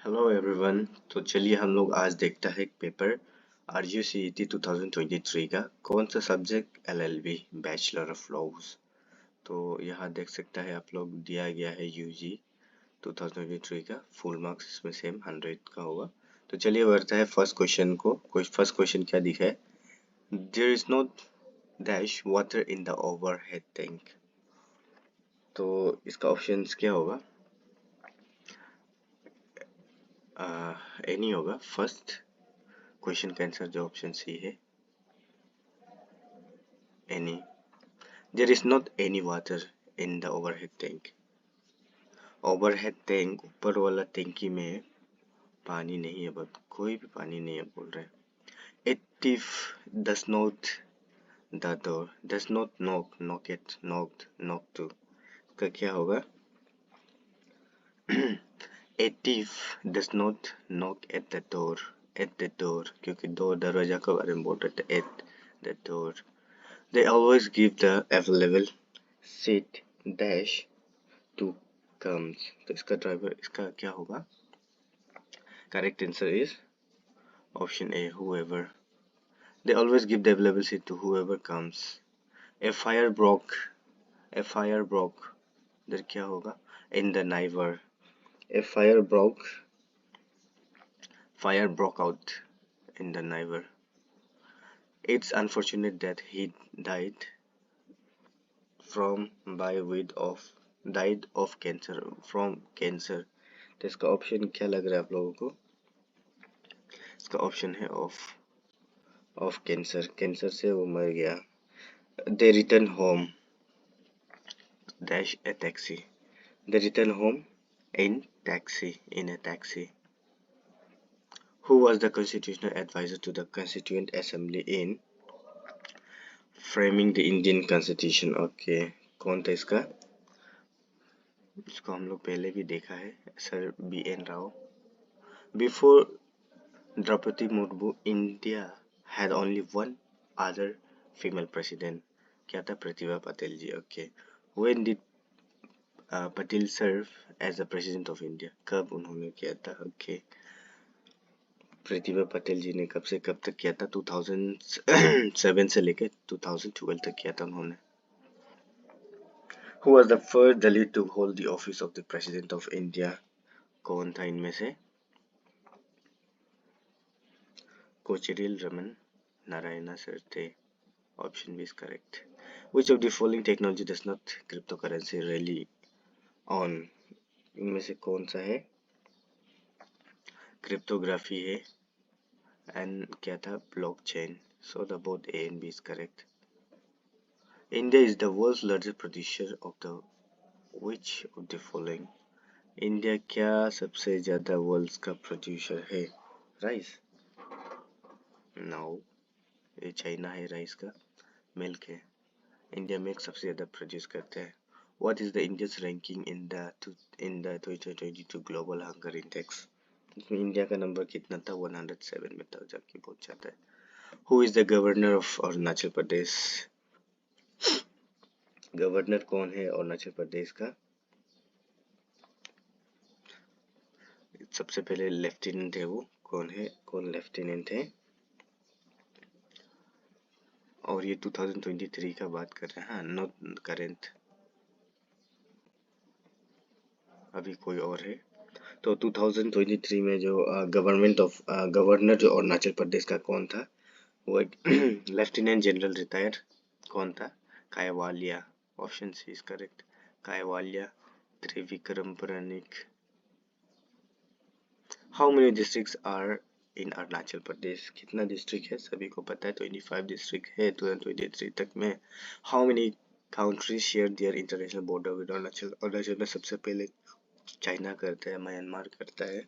Hello everyone. तो चलिए हम लोग आज देखता है एक पेपर RUCET 2023 का कौन सा subject LLB bachelor of laws. तो यहाँ देख सकता है आप लोग दिया गया है UG 2023 का फुल मार्क्स इसमें सेम 100 का होगा। तो चलिए बढ़ते हैं फर्स्ट क्वेश्चन को। फर्स्ट क्वेश्चन क्या दिखा है? There is not dash water in the overhead tank. तो इसका ऑप्शंस क्या होगा? एनी होगा फर्स्ट क्वेश्चन का आंसर जो ऑप्शन सी है any. There is not any water in the overhead tank. Overhead tank ऊपर वाला टैंकी में पानी नहीं है, बट कोई भी पानी नहीं है बोल रहे हैं। It if does not the door does not knock it knock to का क्या होगा? It if does not knock at the door क्योंकि दो दरवाजा के बारे में बोल रहे थे at the door. They always give the available seat dash to comes. तो इसका ड्राइवर इसका क्या होगा? Correct answer is option A, whoever. They always give the available seat to whoever comes. A fire broke. A fire broke. इधर क्या होगा? In the neighbor. A fire broke. Fire broke out in the neighbor. It's unfortunate that he died from by with of died of cancer from cancer. तो इसका option क्या लग रहा है आप लोगों को? इसका ऑप्शन है ऑफ कैंसर। कैंसर से वो मर गया। They return home dash a taxi. They return home in a taxi. Who was the constitutional advisor to the Constituent Assembly in framing the Indian Constitution? Okay, कौन था इसका? इसको हम लोग पहले भी देखा है, sir BN Rao. Before Draupadi Murmu, India had only one other female president. क्या था? Pratibha Patil ji. Okay. When did Patil serve as the president of India? कब उन्होंने किया था? Okay. प्रतिभा पटेल जी ने कब से कब तक किया था? 2007 से लेकर 2012 तक किया था उन्होंने। Who was the first Dalit to hold the office of the president of India? कौन था इनमें से? कोचेरिल रमन नारायणा सर थे। Option B is correct. Which of the following technology does not cryptocurrency rely on? इनमें से कौन सा है? क्रिप्टोग्राफी है and क्या था? Blockchain. So the both A and B is correct. India is the world's largest producer of the which of the following? India क्या सबसे ज्यादा वर्ल्ड का प्रोड्यूसर है? राइस? नो, ये चाइना है राइस का। मिल्क है। इंडिया मिल्क सबसे ज्यादा प्रोड्यूस करता है। What is the India's ranking in the 2022 Global Hunger Index? इसमें इंडिया का नंबर कितना था? 107 में था, जाके पहुंच जाता है। Who is the governor of Arunachal Pradesh? Governor कौन है अरुणाचल प्रदेश का? सबसे पहले लेफ्टिनेंट है, वो कौन है? कौन लेफ्टिनेंट है? और ये 2023 का बात कर रहे हैं, हाँ, नॉट करेंट। अभी कोई और है। तो 2023 में जो गवर्नर जो अरुणाचल प्रदेश का कौन था? वो एक लेफ्टिनेंट जनरल रिटायर। कौन था? Kaivalya. Option C is correct, Kaivalya Trivikrampuranik. How many districts are in Arunachal Pradesh? कितना डिस्ट्रिक्ट है? सभी को पता है 25 डिस्ट्रिक्ट है 2023 तक में। How many countries share their international border with Arunachal? Arunachal में सबसे पहले चाइना करता है, म्यांमार करता है,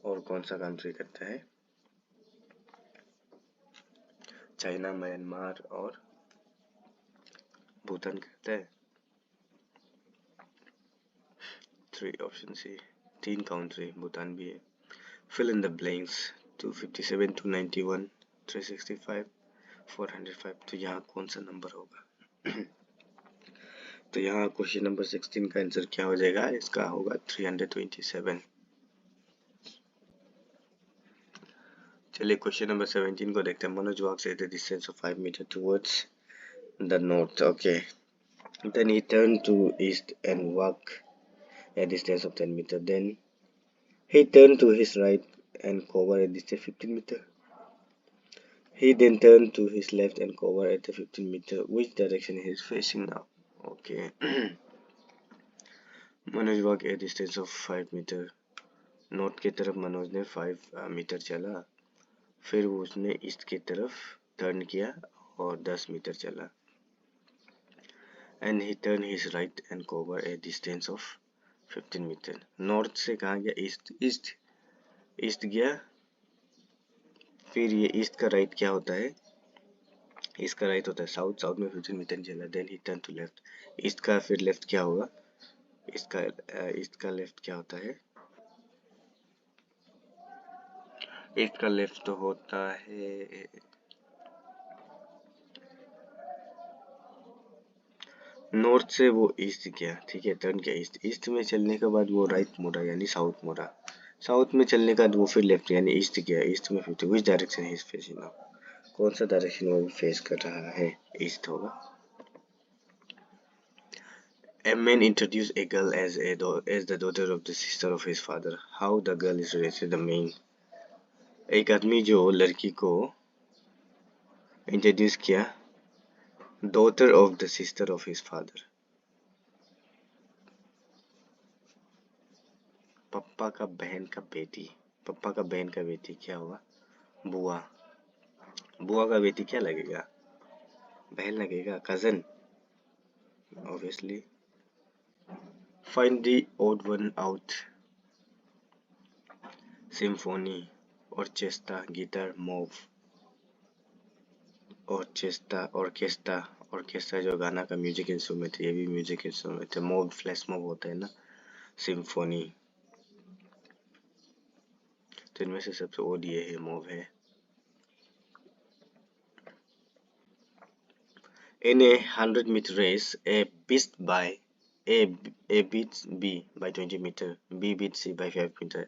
और कौन सा कंट्री करता है? चाइना, म्यांमार और भूटान करता है। 3 ऑप्शन सी, 3 कंट्री, भूटान भी है। Fill in the blanks. 257, 291, 365, 405। तो यहाँ कौन सा नंबर होगा? तो यहाँ क्वेश्चन नंबर 16 का आंसर क्या हो जाएगा? इसका होगा 327। चलिए क्वेश्चन नंबर 17 को देखते हैं। Manoj walks at a distance of 5 meters towards the north. Okay. Then he turned to east and walked a distance of 10 meters. Then he turned to his right and covered a distance 15 meters. He then turned to his left and covered at the 15 meters. Which direction he is facing now? Okay. Manoj walked a distance of 5 meters. North की तरफ मनोज ने 5 metre चला, फिर उसने east की तरफ turn किया और 10 मीटर चला। And he turn his right and cover a distance of 15 meter. North से कहाँ गया? ईस्ट। ईस्ट ईस्ट गया, फिर ये ईस्ट का राइट क्या होता है? ईस्ट का राइट होता है साउथ। साउथ में 15 मीटर चला। Then he turn to left. East का फिर लेफ्ट क्या होगा? ईस्ट का लेफ्ट क्या होता है? ईस्ट का लेफ्ट तो होता है नॉर्थ से वो ईस्ट गया, ठीक है, टर्न किया ईस्ट। ईस्ट में चलने के बाद वो राइट मुड़ा यानी साउथ मुड़ा। साउथ में चलने के बाद वो फिर लेफ्ट यानी ईस्ट गया। ईस्ट में 50। Which direction he is facing now? कौन सा डायरेक्शन वो फेस कर रहा है? ईस्ट होगा। A man introduced a girl as the daughter of the sister of his father. How the girl is related to the man? एक आदमी जो लड़की को इंट्रोड्यूस किया daughter of the sister of his father. पप्पा का बहन का बेटी। पप्पा का बहन का बेटी क्या हुआ? बुआ। बुआ का बेटी क्या लगेगा? बहन लगेगा, cousin obviously. Find the odd one out. Symphony, orchestra, guitar, mob. Orchestra orchestra orchestra जो गाना का म्यूजिक इंस्ट्रूमेंट है, ये भी म्यूजिक इंस्ट्रूमेंट है। मोव फ्लैश मोव होता है ना। सिम्फोनी। तो इनमें से सबसे ओड ये है, मोव है। In a 100-meter race, A beats B by 20 meter, B beats C by 5 meter,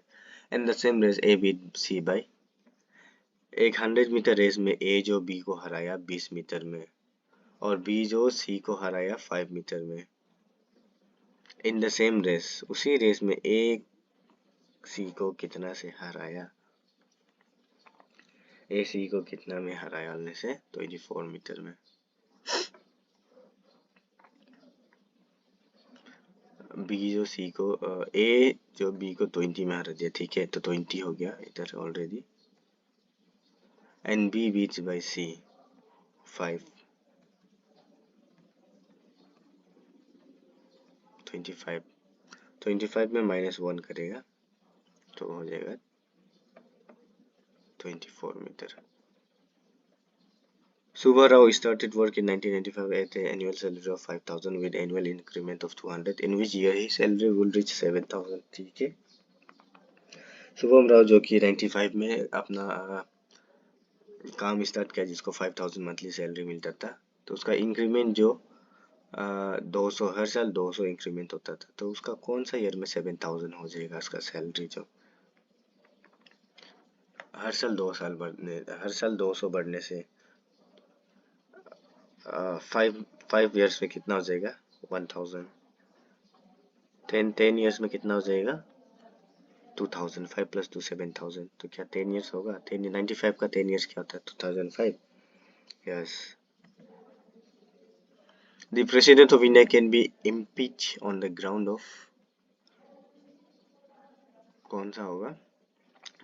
and the same race A beats C by। एक 100 मीटर रेस में A जो B को हराया 20 मीटर में और B जो C को हराया 5 मीटर में। इन द सेम रेस, उसी रेस में A C को कितना से हराया? A C को कितना में हराया? से 24 मीटर में। बी जो सी को ए जो बी को 20 में हरा दिया, ठीक है, तो 20 हो गया इधर already. And B beats by C 5, 25 में -1 करेगा तो हो जाएगा 24 metre. Subha Rao started work in 1995 at an annual salary of 5,000 with annual increment of 200, in which year his salary will reach 7,000। ठीक है, शुभम राव जो कि 95 में अपना काम स्टार्ट किया, जिसको 5,000 मंथली सैलरी मिलता था, तो उसका इंक्रीमेंट जो 200 हर साल 200 इंक्रीमेंट होता था, तो उसका कौन सा ईयर में 7,000 हो जाएगा? उसका सैलरी जो हर साल 200 बढ़ने से 5 ईयर्स में कितना हो जाएगा? 1,000। 10 ईयर्स में कितना हो जाएगा? 2,000। 5 + 2 7,000। तो क्या 10 ईयर्स होगा? 95 का 10 ईयर्स क्या होता है? 2005। Yes. The President of India can be impeached on the ground of, कौन सा होगा?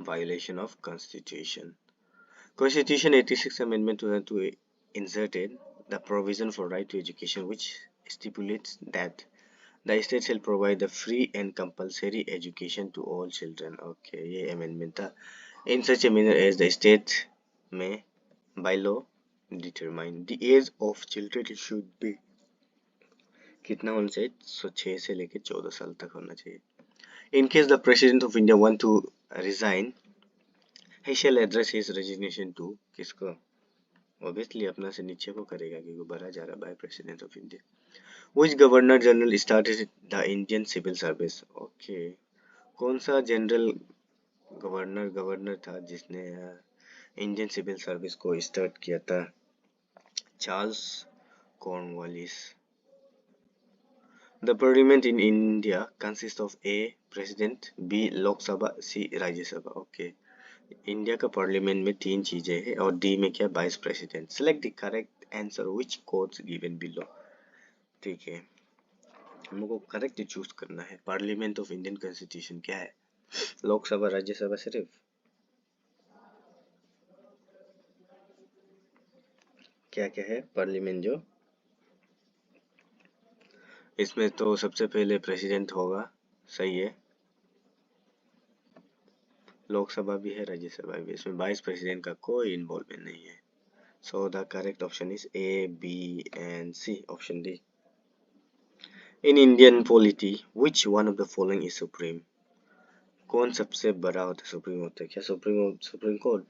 Violation of Constitution. Constitution 86 Amendment 2002 inserted the provision for right to education, which stipulates that the state shall provide the free and compulsory education to all children. Okay, ये amendment था। In such a manner as the state may by law determine the age of children should be, कितना होना चाहिए? 6 से लेकर 14 साल तक होना चाहिए। In case the President of India want to resign, he shall address his resignation to, किसको? Obviously अपना से नीचे को करेगा क्योंकि बढ़ा जा रहा है by President of India। Which governor general started the Indian civil service? Okay, कौन सा जनरल गवर्नर था जिसने इंडियन सिविल सर्विस को स्टार्ट किया था? Charles Cornwallis. The parliament in India consists of A. President, B. लोक सभा, C. राज्यसभा। ओके, इंडिया का पार्लियामेंट में तीन चीजें हैं और डी में क्या? Vice president. Select the correct answer which codes given below. ठीक है, हमको करेक्ट चूज करना है। पार्लियामेंट ऑफ इंडियन कॉन्स्टिट्यूशन क्या है? लोकसभा, राज्यसभा, सिर्फ क्या क्या है पार्लियामेंट जो? इसमें तो सबसे पहले प्रेसिडेंट होगा, सही है। लोकसभा भी है, राज्यसभा भी। इसमें वाइस प्रेसिडेंट का कोई इन्वॉल्वमेंट नहीं है। So the correct option is A, B and C, option D. In Indian polity which one of the following is supreme? कौन सबसे बड़ा होता है? सुप्रीम होता है क्या? Supreme court.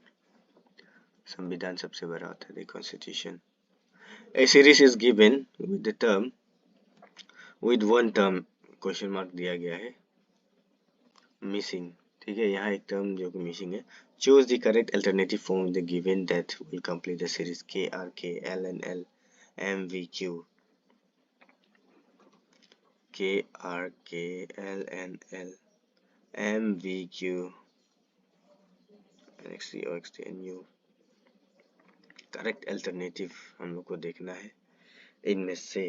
संविधान सबसे बड़ा होता है, the constitution. A series is given with the term, with one term question mark दिया गया है, मिसिंग। ठीक है, यहाँ एक टर्म जो कि मिसिंग है। Choose the correct alternative form the given that will complete the series. K R K L N L M V Q. K R K L N L M V Q N X T O X T N U. Correct alternative हम लोग को देखना है इनमें से।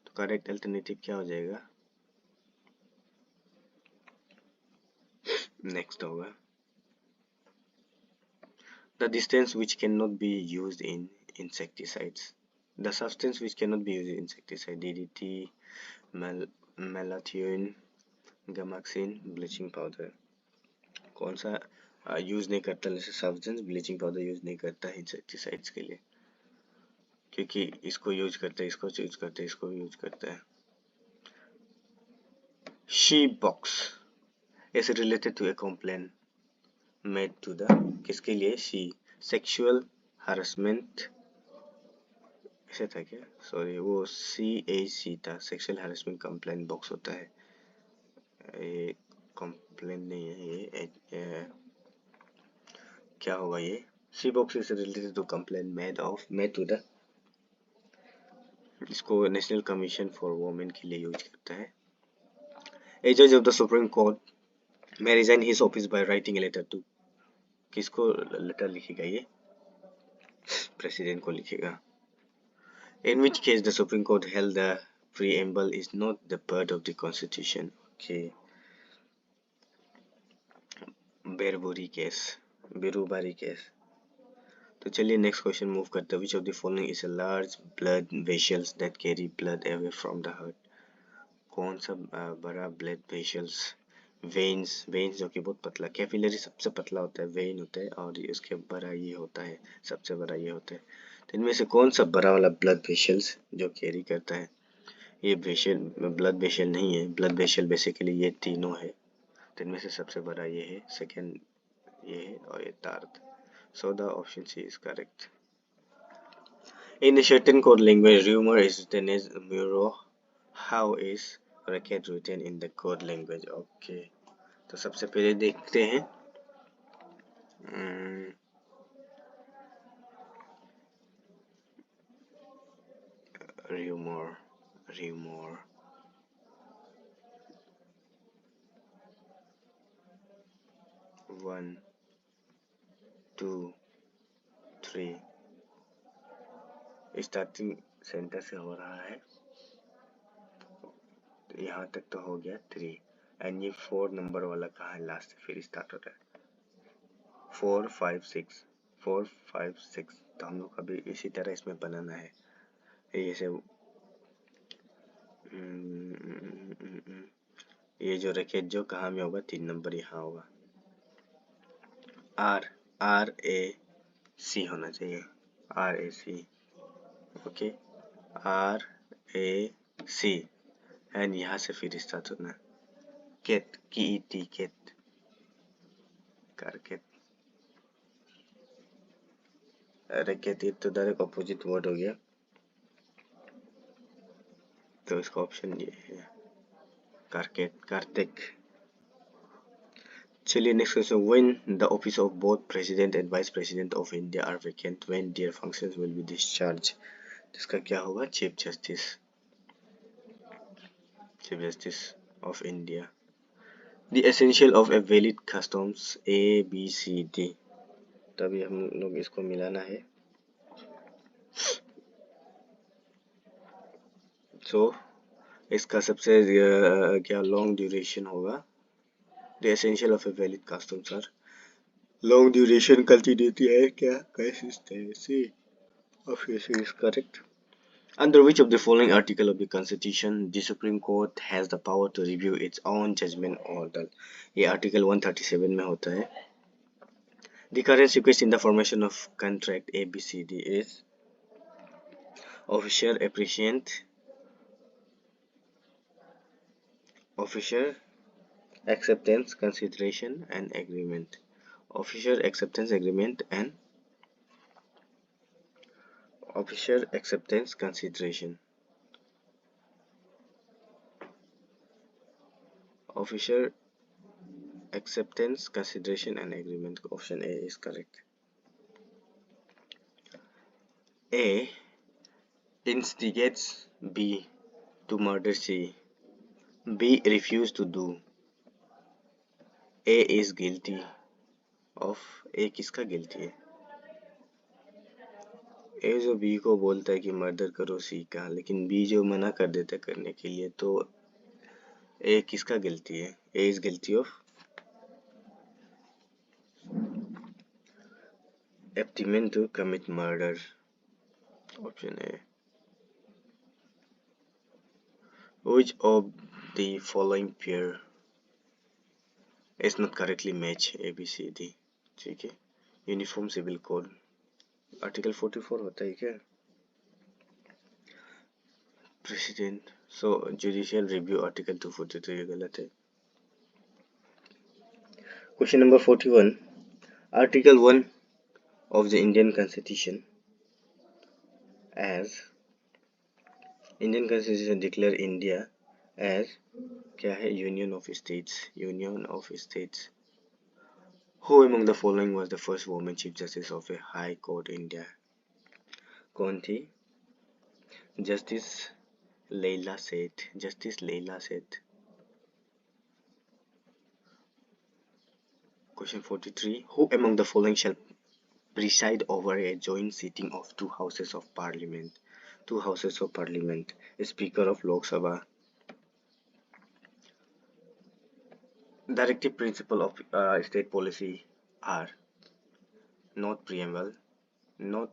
तो correct alternative क्या हो जाएगा? नेक्स्ट होगा the distance which cannot be used in insecticides. The substance which cannot be used in insecticide: DDT, malathion, gamaxin, bleaching powder। कौन सा यूज नहीं करता? जैसे सब्सटेंस ब्लीचिंग पाउडर यूज नहीं करता है इंसेक्टिसाइड्स के लिए, क्योंकि इसको यूज करता है, इसको यूज करता है, इसको भी यूज करता है। She box is related to a complaint made to the, किसके लिए? शी। सेक्सुअल हरासमेंट ऐसे था क्या? सॉरी, वो CAC था, सेक्सुअल हरासमेंट कंप्लेंट बॉक्स होता है। ये कंप्लेंट नहीं है, ये क्या होगा? ये C box is related to complaint made to the, इसको नेशनल कमीशन फॉर वुमेन के लिए यूज करता है। ए जज of the supreme court may resign his office by writing a letter to, किसको लेटर लिखेगा? ये प्रेसिडेंट को लिखेगा। In which case the Supreme Court held the preamble is not the part of the Constitution. Okay. Berubari case, Berubari case. तो चलिए next question move करते हैं। Which of the following is a large blood vessels that carry blood away from the heart? कौन सा बड़ा blood vessels? Veins जो कि बहुत पतला, कैपिलरी सबसे पतला होता है, वेन होता है, और उसके बड़ा ये होता है, सबसे बड़ा ये होता है। तो इनमें से कौन सा बड़ा वाला ब्लड वेसल्स जो कैरी करता है? ये वेसल ब्लड वेसल नहीं है, ब्लड वेसल बेसिकली ये तीनों है। तो इनमें से सबसे बड़ा ये है, सेकेंड ये है, और ये third. So the option C is correct. In a certain code language, rumor is written as Muro. How is racket written in the code language? Okay. तो सबसे पहले देखते हैं rumor 1 2 3 स्टार्टिंग सेंटर से हो रहा है, तो यहाँ तक तो हो गया 3, एंड ये 4 नंबर वाला कहाँ है? लास्ट फिर स्टार्ट होता है 4 5 6 4 5 6। तो हम लोग अभी इसी तरह इसमें बनाना है, जैसे ये जो रैकेट जो कहाँ में होगा? 3 नंबर यहाँ होगा। RAC होना चाहिए, RAC। ओके, RAC, एंड यहाँ से फिर स्टार्ट होना केट, KET, केट, कारकेट। रैकेट ये तो डायरेक्ट अपोजिट वर्ड हो गया। तो इसका ऑप्शन ये है कार्तिक। चलिए next question, when the office of both president and vice president of India are vacant when their functions will be discharge. इसका क्या होगा? Chief justice of India. The essential of a valid customs ABCD। तभी हम लोग इसको मिलाना है। सो इसका सबसे क्या लॉन्ग ड्यूरेशन होगा? The essential of a valid customs are long duration continuity है क्या? consistency of issue is correct. Under which of the following article of the Constitution the Supreme Court has the power to review its own judgment order? ये article 137 में होता है। The current sequence in the formation of contract ABCD is officer, appreciant, officer, acceptance, consideration and agreement. Officer, acceptance, agreement and officer, acceptance, consideration. Officer, acceptance, consideration and agreement. Option A is correct. A instigates B to murder C. B refused to do. A is guilty of। A किसका guilty है? ए जो B को बोलता है कि murder करो सी का, लेकिन बी जो मना कर देता है करने के लिए, तो ए किसका गिल्टी है? A is guilty of abstainment to commit murder. Option A. Which of the following pair is not correctly match ABCD? ठीक है। यूनिफॉर्म सिविल कोड आर्टिकल 44 होता है क्या? प्रेसिडेंट सो जुडिशियल रिव्यू आर्टिकल 242 ये गलत है। Question number 41, article 1 of the Indian Constitution as Indian Constitution declare India as क्या है? Union of States। Union of States। Who among the following was the first woman Chief Justice of a High Court India? कौन थी? Justice Leila Seth। Justice Leila Seth। Question 43, who among the following shall preside over a joint sitting of two houses of parliament? Two houses of parliament, Speaker of Lok Sabha. Directive principle of state policy are not preamble, not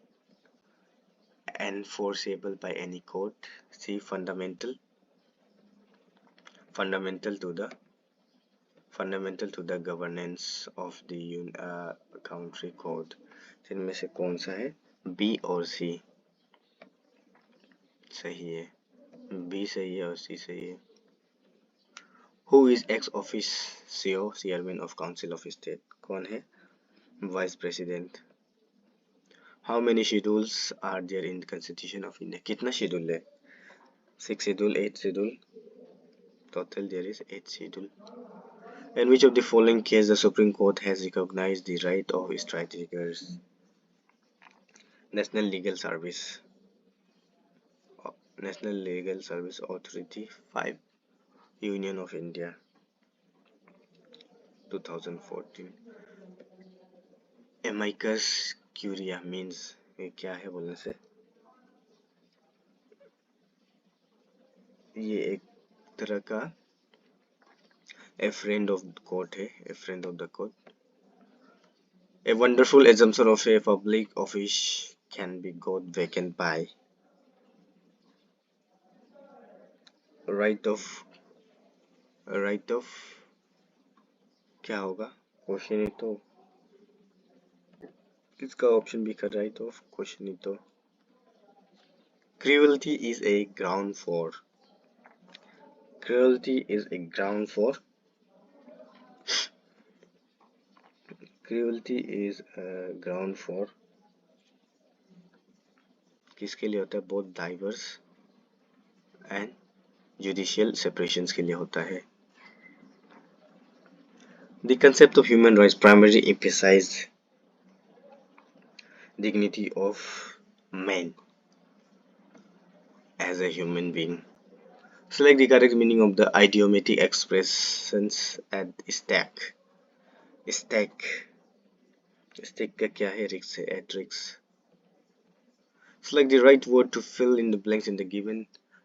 enforceable by any court. C. Fundamental to the governance of the country code. इनमें से कौन सा है? B और C सही है। B सही है और C सही है। Who is ex officio chairman of Council of State? कौन है? Vice President. How many schedules are there in the Constitution of India? कितना शेड्यूल है? 6 schedule, 8 schedule. Total there is 8 schedule. In which of the following case the Supreme Court has recognized the right of strikers? National Legal Service Authority 5, Union of India 2014. Amicus curiae means ये क्या है बोलने से? ये एक तरह का a friend of the court है, a friend of the court. A wonderful assumption of a public office can be got vacant by right of क्या होगा? क्वेश्चन ही तो किसका ऑप्शन भी कर राइट ऑफ क्वेश्चन ही तो cruelty is a ground for cruelty is a ground for किसके लिए होता है? both diverse and judicial separations के लिए होता है। The concept of human rights primary emphasize dignity of man as a human being. Select the correct meaning of the idiomatic expressions at stack. Stack. Stack का क्या है? Risk है. At risk. Select the right word to fill in the blanks in the given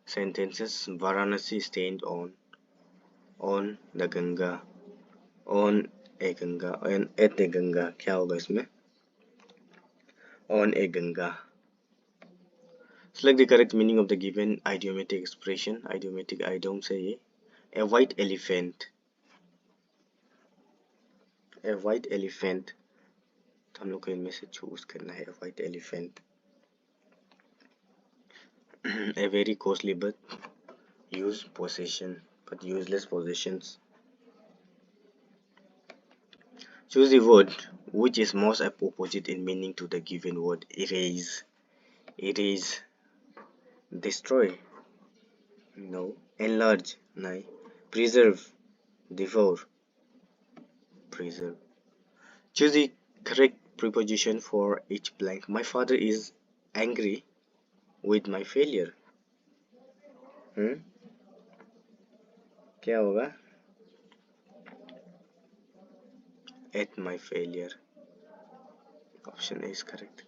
sentences. Varanasi stand on the Ganga, on a Ganga, and at a Ganga. क्या होगा इसमें? On a Ganga. Select the correct meaning of the given idiomatic expression. Idiomatic idiom से ये a white elephant. A white elephant. तो हम लोग को इनमें से चूज करना है. A white elephant. A very costly but used possession, but useless possessions. Choose the word which is most opposite in meaning to the given word. Erase. Erase. Destroy. No. Enlarge. No. Preserve. Devour. Preserve. Choose the correct preposition for each blank. My father is angry with my failure. क्या होगा? At my failure. Option A is correct.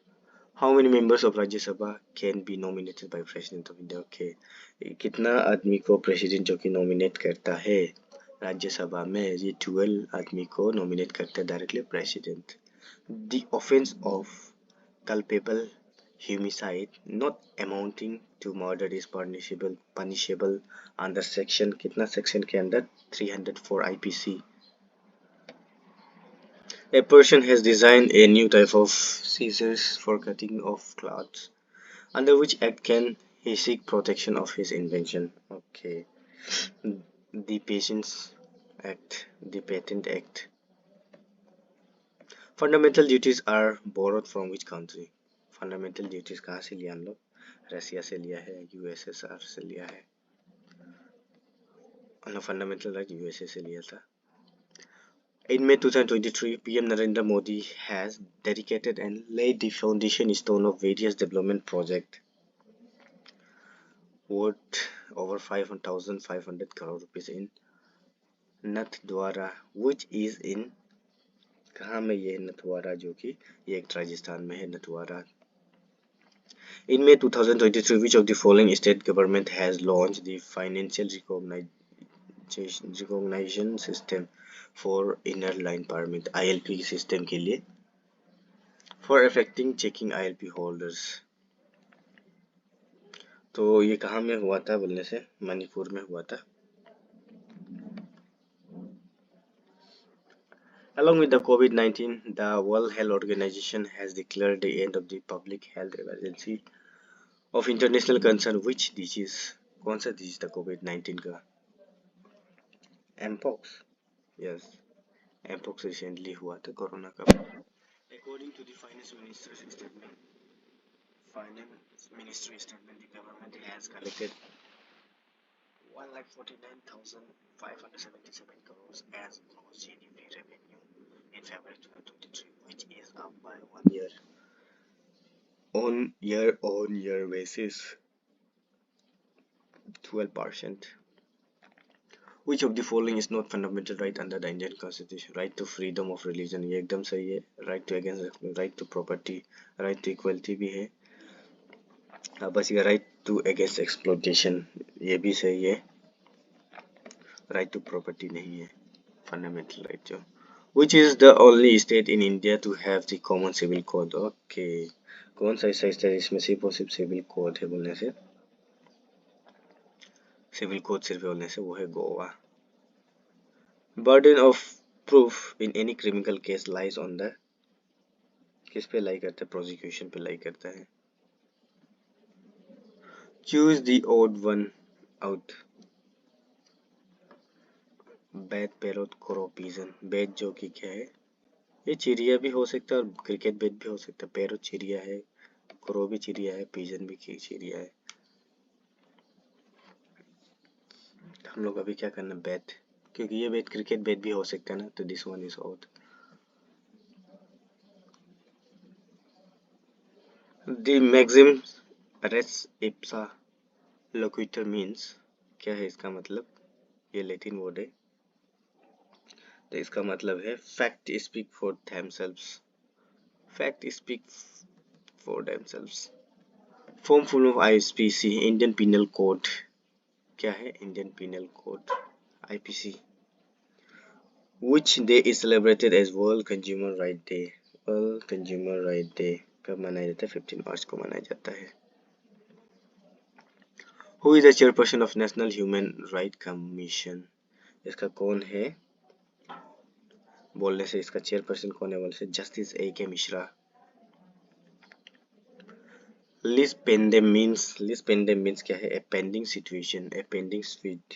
How many members of Rajya Sabha can be nominated by President of India? Okay. कितना आदमी को president जो कि nominate करता है राज्य सभा में? ये 12 आदमी को नॉमिनेट करता है directly president. The offense of culpable homicide not amounting to murder is punishable under section कितना सेक्शन के अंदर? 304 IPC. A person has designed a new type of scissors for cutting off cloths. Under which act can he seek protection of his invention? Okay. The Patients Act, the Patent Act. Fundamental duties are borrowed from which country? Fundamental duties कहाँ से लिया हम लोग? रसिया से लिया है, USSR से लिया है. फंडामेंटल राइट USA से लिया था. In May 2023, PM Narendra Modi has dedicated and laid the foundation stone of various development projects worth over 5,500 crore rupees in Nathdwara, which is in कहाँ में ये नथवारा जो कि ये एक राजस्थान में है नथवारा. In May 2023, which of the following state government has launched the financial recognition system for inner line permit ILP system के लिए for affecting checking ILP holders? तो ये कहाँ में हुआ था बोलने से? मणिपुर में हुआ था. Along with the COVID-19, the World Health Organization has declared the end of the public health emergency of international concern. Which disease? कौन सा disease था COVID-19 का? Mpox. Yes. Mpox recently हुआ था कोरोना का. According to the Finance Minister's statement, the government has collected 1,49,577 crores as gross GDP revenue in February 2023, which is up by 1 year on year basis 12%. Which of the following is not fundamental right under the Indian Constitution? Right to freedom of religion ये एकदम सही है. Right to right to property, right to equality भी है. बस ये right to against exploitation ये भी सही है. Right to property नहीं है fundamental right जो. Which is the only state in India to have the common civil code? Okay. कौन सा ऐसा स्टेट इसमें सिर्फ और सिर्फ सिविल कोड है बोलने से? सिविल कोड सिर्फ बोलने से वो है Goa. Burden of proof in any criminal case lies on the किस पे लाई करता है? प्रोसिक्यूशन पे लाई करता है. Choose the odd one out. Bat parrot crow pigeon. Bat जो कि क्या है? ये चिड़िया भी हो सकता है और क्रिकेट बैट भी हो सकता है. पैरोट चिड़िया है, क्रो भी चिड़िया है, पिजन भी चिड़िया है. हम लोग अभी क्या करना, बैट, क्योंकि ये बैट क्रिकेट बैट भी हो सकता है ना, तो this one is out. The maxim res ipsa loquitur means, क्या है इसका मतलब, ये लैटिन वर्ड है, तो इसका मतलब है fact speak for themselves, fact speak for themselves। Form full of IPC, Indian penal code, क्या है Indian penal code, IPC. Which day is celebrated as World Consumer Right Day? World consumer right day कब मनाया जाता है, 15 मार्च को मनाया जाता है। Who is the chairperson of national human right commission, इसका कौन है, बोलने से इसका चेयरपर्सन कौन है, बोलने से जस्टिस ए के मिश्रा। लिस्ट पेंडेम मीन्स क्या है, a pending situation, a pending sweet,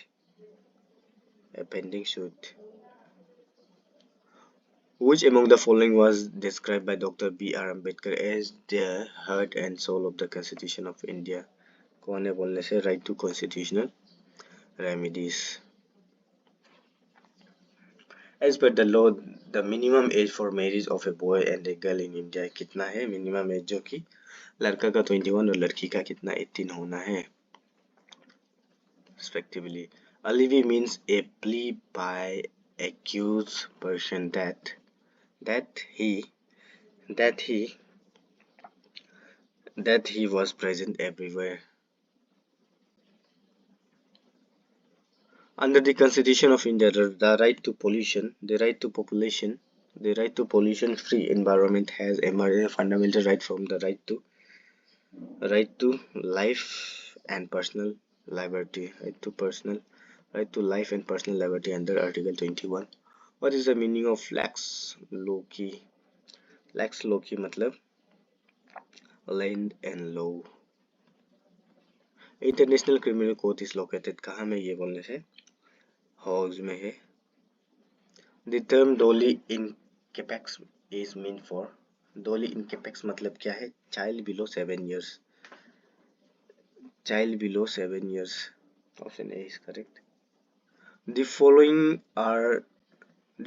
a pending suit. Which among the following was described by Dr. B.R. Ambedkar as the heart and soul of the Constitution of India? कौन है, बोलने से right to constitutional remedies. As per the law, the minimum age for marriage of a boy and a girl in India कितना है, minimum age जो कि लड़का का 21 और लड़की का कितना 18 होना है respectively. Alibi means a plea by accused person that he that he that he was present everywhere. Under the Constitution of India, the right to pollution, the right to population, the right to pollution-free environment has emerged a fundamental right from the right to life and personal liberty, right to life and personal liberty under Article 21. What is the meaning of lax loci? Lax loci मतलब land and law. International Criminal Court is located कहाँ में, ये बोलने से hogs में है। The term dolly in capex is meant for, dolly in capex मतलब क्या है, child below 7 years, child below 7 years. Option A is correct. The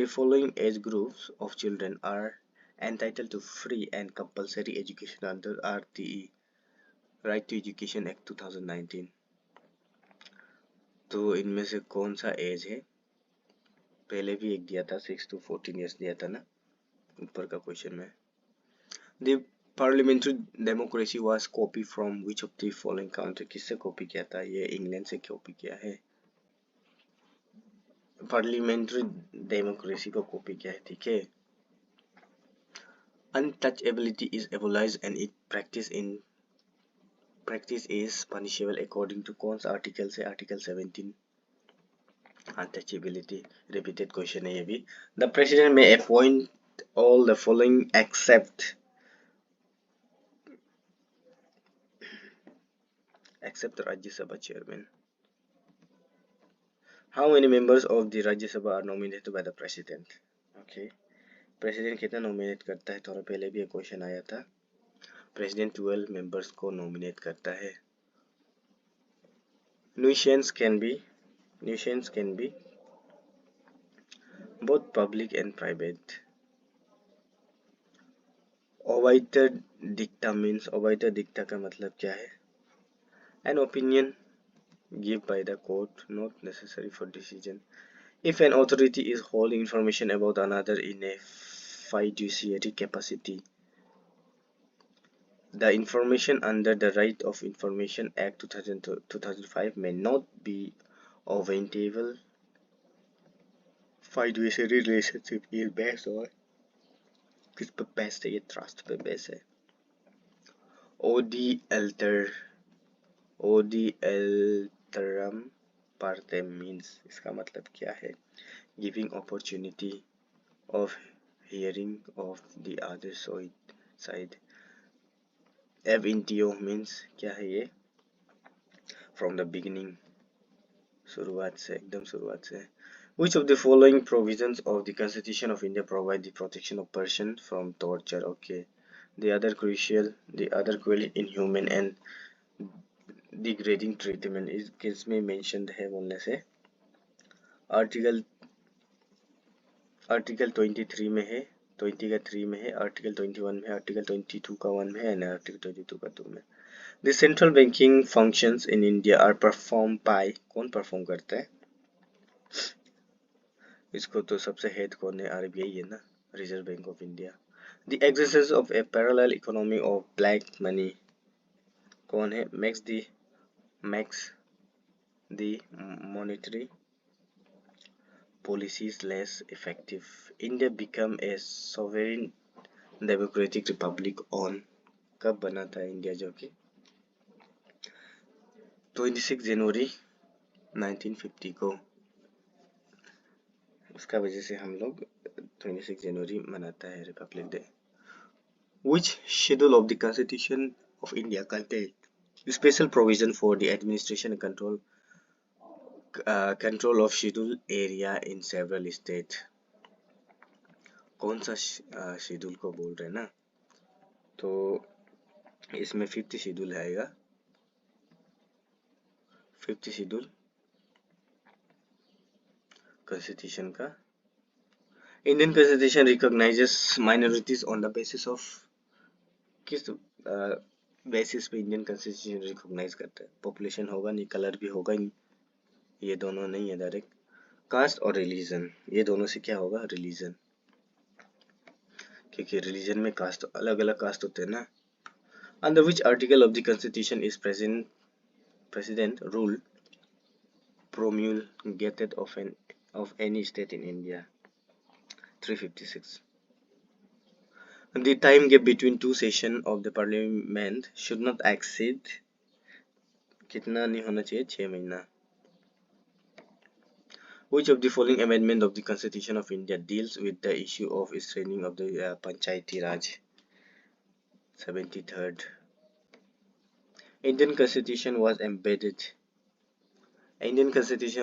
following age groups of children are entitled to free and compulsory education under RTE, Right to Education Act 2019. तो इनमें से कौन सा as है, पहले भी एक दिया था 6 to 14 years दिया था ना ऊपर का क्वेश्चन में। The parliamentary democracy was copied from which of the following country, किससे कॉपी किया था, ये इंग्लैंड से कॉपी किया है। पार्लियामेंट्री डेमोक्रेसी को कॉपी किया है, ठीक है। Untouchability is abolished and its practice is punishable according to कौन सा आर्टिकल से, आर्टिकल 17। Untouchability repeated question है ये भी। The president may appoint all the following except the Rajya Sabha chairman. How many members of the Rajya Sabha are nominated by the president? Okay, president कितना nominate करता है, थोड़ा पहले भी एक क्वेश्चन आया था। President 12 members को nominate करता है। Nuisance can be both public and private. Obiter dicta means, obiter dicta का मतलब क्या है, an opinion given by the court not necessary for decision. If an authority is holding information about another in a fiduciary capacity, the information under the Right of Information Act 2005 may not be of entailable fiduciary relationship is based on, किस पे based है, ये trust पे base है। OD एल्टरम पार्टेम means, इसका मतलब क्या है, giving opportunity of hearing of the other side. एब इंटियो मीन्स क्या है ये, फ्रॉम द बिगिनिंग, शुरुआत से, एकदम शुरुआत से। Which of the following provisions of the Constitution of India provide the protection of person from torture? Okay, the other cruel, inhuman and degrading treatment is किसमें mentioned है बोलने से, आर्टिकल 23 में है, 20 का 3 में है, आर्टिकल 21 में, आर्टिकल 22 का 1 में एंड आर्टिकल 22 का 2 में। The central banking functions in India are perform by, कौन परफॉर्म करता है इसको? तो सबसे हेड कौन है? आरबीआई है ना, reserve bank of India. The exercise of A parallel economy of black money कौन है? makes the monetary policies less effective. India become a sovereign democratic republic on, कब बना था इंडिया? जो कि 26 जनवरी 1950 को, उसका वजह से हम लोग 26 जनवरी मनाता है Republic day. Which schedule of the Constitution of India contains special provision for the administration and control of scheduled area in several states? कौन सा शेड्यूल को बोल रहे हैं ना? तो इसमें 5th शेड्यूल आएगा, 5th शेड्यूल कॉन्स्टिट्यूशन का। Indian constitution recognises minorities on the basis of, किस बेसिस पे इंडियन कॉन्स्टिट्यूशन रिकॉग्नाइज करता है? पॉपुलेशन होगा नहीं, कलर भी होगा नहीं, ये दोनों नहीं है डायरेक्ट। कास्ट और रिलीजन, ये दोनों से क्या होगा? रिलीजन, क्योंकि रिलीजन में कास्ट, अलग अलग कास्ट होते हैं ना। Under which article of the constitution is president rule promulgated of any state in India? 356. The time gap between two sessions of the parliament should not exceed, कितना नहीं होना चाहिए? 6 महीना। Which of the following amendment of the Constitution of India deals with the issue of strengthening of the Panchayati Raj? 73rd. Indian Constitution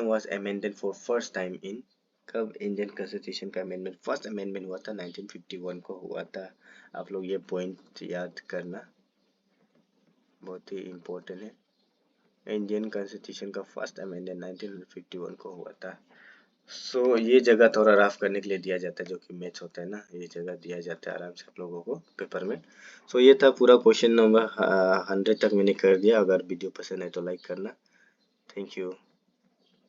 was amended for first time in, कब Indian constitution का amendment, first amendment हुआ था 1951 को हुआ था। आप लोग ये पॉइंट याद करना, बहुत ही इम्पोर्टेंट है। इंडियन कॉन्स्टिट्यूशन का फर्स्ट अमेंडमेंट 1951 को हुआ था। सो ये जगह थोड़ा रफ करने के लिए दिया जाता है, जो कि मैच होता है ना, ये जगह दिया जाता है आराम से आप लोगों को पेपर में। सो ये था पूरा क्वेश्चन नंबर 100 तक मैंने कर दिया। अगर वीडियो पसंद है तो लाइक करना। Thank you.